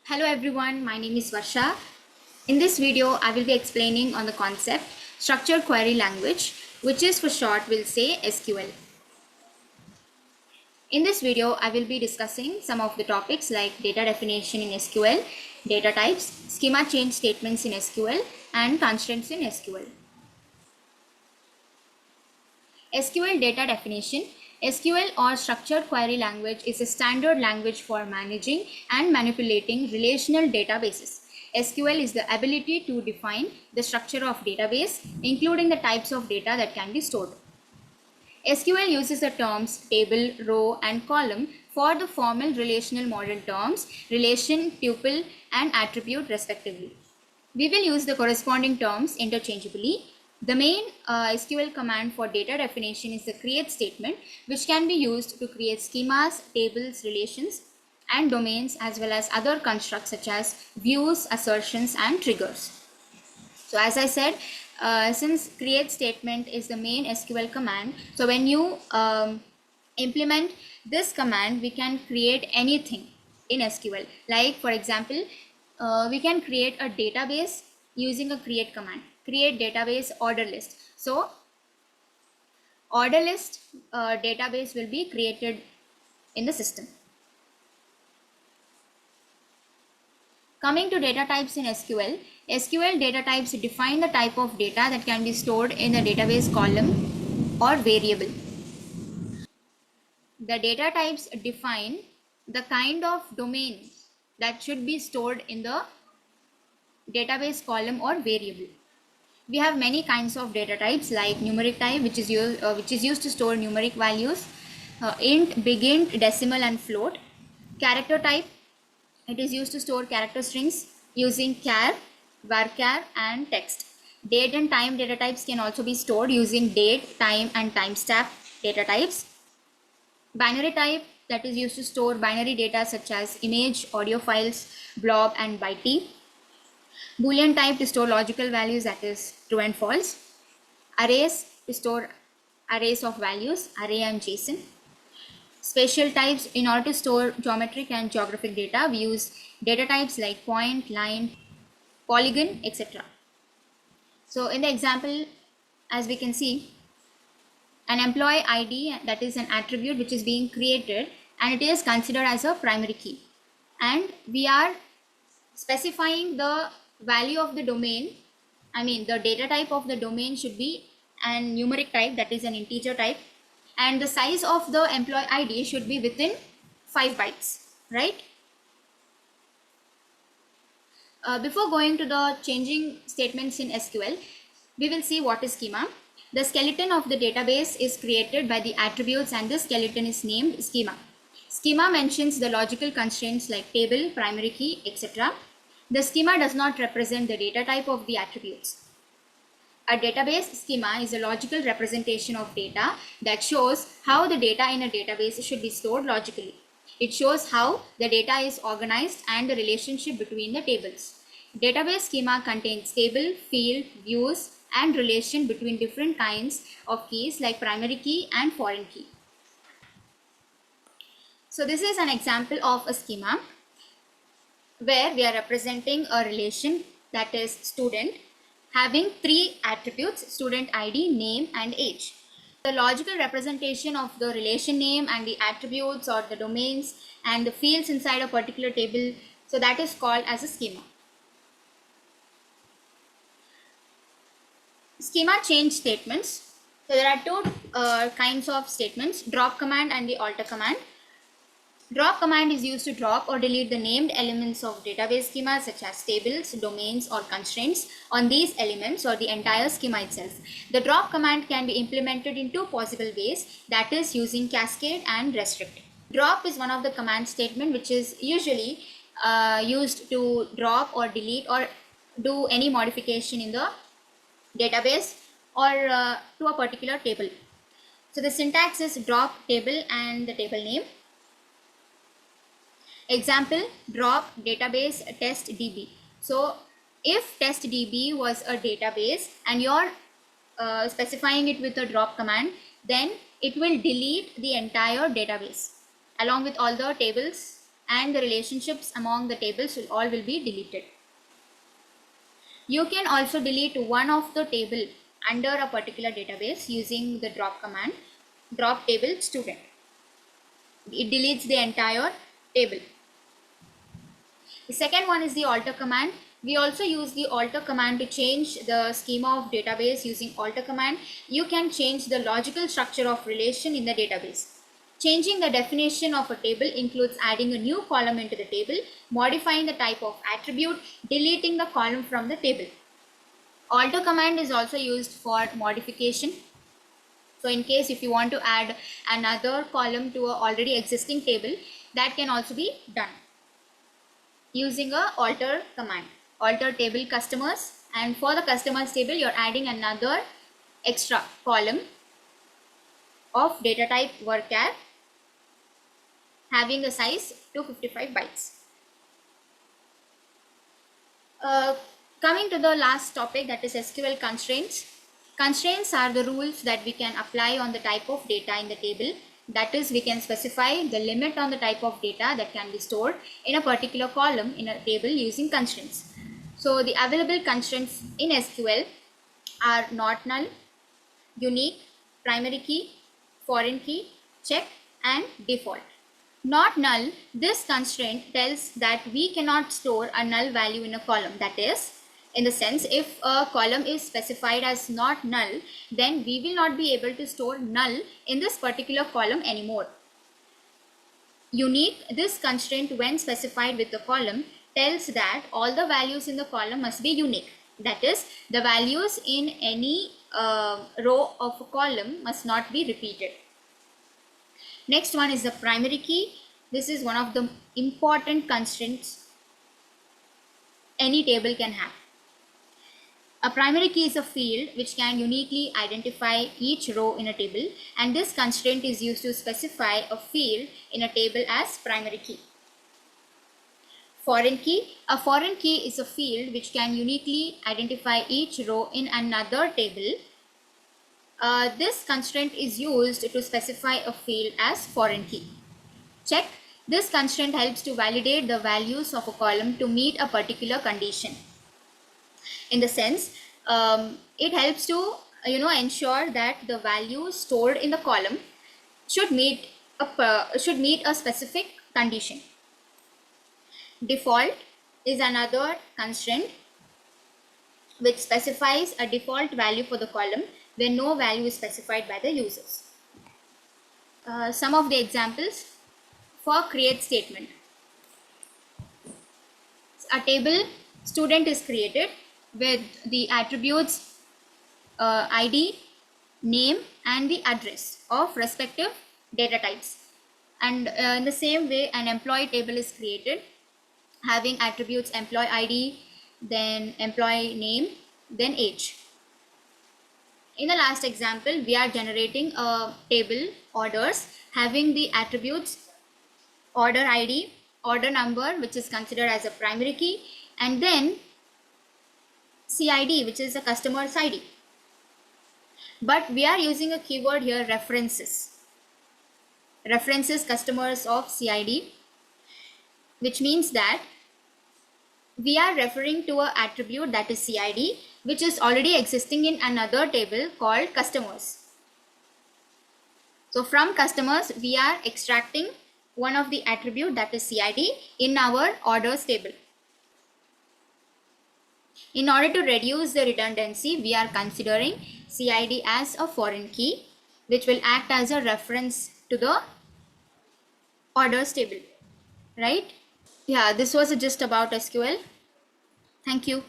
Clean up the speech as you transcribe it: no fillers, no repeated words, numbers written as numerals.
Hello everyone, my name is Varsha. In this video, I will be explaining on the concept structured query language, which is for short we'll say SQL. In this video, I will be discussing some of the topics like data definition in SQL, data types, schema change statements in SQL, and constraints in SQL. SQL data definition. SQL or structured query language is a standard language for managing and manipulating relational databases. SQL is the ability to define the structure of database, including the types of data that can be stored. SQL uses the terms table, row, and column for the formal relational model terms, relation, tuple, and attribute respectively. We will use the corresponding terms interchangeably. The main SQL command for data definition is the create statement, which can be used to create schemas, tables, relations, and domains, as well as other constructs such as views, assertions, and triggers. So as I said, since create statement is the main SQL command, so when you implement this command, we can create anything in SQL. Like for example, we can create a database using a create command. Create database order list. So order list database will be created in the system. Coming to data types in SQL, SQL data types define the type of data that can be stored in the database column or variable. The data types define the kind of domain that should be stored in the database column or variable. We have many kinds of data types like numeric type, which is used to store numeric values, int, big int, decimal, and float. Character type, it is used to store character strings using char, varchar, and text. Date and time data types can also be stored using date, time, and timestamp data types. Binary type, that is used to store binary data such as image, audio files, blob, and byte. Boolean type to store logical values, that is true and false. Arrays to store arrays of values, array and JSON. Spatial types, in order to store geometric and geographic data, we use data types like point, line, polygon, etc. So in the example, as we can see, an employee ID, that is an attribute which is being created, and it is considered as a primary key. And we are specifying the value of the domain, the data type of the domain should be an numeric type, that is an integer type, and the size of the employee ID should be within 5 bytes, right? Before going to the changing statements in SQL, we will see what is schema. The skeleton of the database is created by the attributes and the skeleton is named schema. Schema mentions the logical constraints like table, primary key, etc. The schema does not represent the data type of the attributes. A database schema is a logical representation of data that shows how the data in a database should be stored logically. It shows how the data is organized and the relationship between the tables. Database schema contains table, field, views, and relation between different kinds of keys like primary key and foreign key. So this is an example of a schema where we are representing a relation, that is student, having 3 attributes: student ID, name, and age. The logical representation of the relation name and the attributes or the domains and the fields inside a particular table, so that is called as a schema. Schema change statements. So there are 2 kinds of statements: drop command and the alter command. Drop command is used to drop or delete the named elements of database schema such as tables, domains, or constraints on these elements or the entire schema itself. The drop command can be implemented in 2 possible ways, that is using cascade and restrict. Drop is one of the command statement which is usually used to drop or delete or do any modification in the database or to a particular table. So the syntax is drop table and the table name. Example, drop database test DB. So if test DB was a database and you're specifying it with a drop command, then it will delete the entire database along with all the tables and the relationships among the tables will be deleted. You can also delete one of the table under a particular database using the drop command, drop table student. It deletes the entire table. The second one is the alter command. We also use the alter command to change the schema of database. Using alter command, you can change the logical structure of relation in the database. Changing the definition of a table includes adding a new column into the table, modifying the type of attribute, deleting the column from the table. Alter command is also used for modification. So in case if you want to add another column to an already existing table, that can also be done using a alter command. Alter table customers, and for the customers table you're adding another extra column of data type varchar having a size 255 bytes. Coming to the last topic, that is SQL constraints. Constraints are the rules that we can apply on the type of data in the table. That is, we can specify the limit on the type of data that can be stored in a particular column in a table using constraints. So the available constraints in SQL are not null, unique, primary key, foreign key, check, and default. Not null, this constraint tells that we cannot store a null value in a column. That is, in the sense, if a column is specified as not null, then we will not be able to store null in this particular column anymore. Unique, this constraint when specified with the column tells that all the values in the column must be unique. That is, the values in any row of a column must not be repeated. Next one is the primary key. This is one of the important constraints any table can have. A primary key is a field which can uniquely identify each row in a table, and this constraint is used to specify a field in a table as primary key. Foreign key. A foreign key is a field which can uniquely identify each row in another table. This constraint is used to specify a field as foreign key. Check. This constraint helps to validate the values of a column to meet a particular condition. In the sense, it helps to ensure that the values stored in the column should meet a specific condition. Default is another constraint which specifies a default value for the column where no value is specified by the users. Some of the examples for create statement. A table student is created with the attributes ID, name, and the address of respective data types. And in the same way, an employee table is created having attributes employee ID, then employee name, then age. In the last example, we are generating a table orders having the attributes order ID, order number, which is considered as a primary key, and then CID, which is a customer's ID. But we are using a keyword here, references. References customers of CID, which means that we are referring to an attribute, that is CID, which is already existing in another table called customers. So from customers, we are extracting one of the attribute, that is CID, in our orders table. In order to reduce the redundancy, we are considering CID as a foreign key, which will act as a reference to the orders table, right? Yeah, this was just about SQL. Thank you.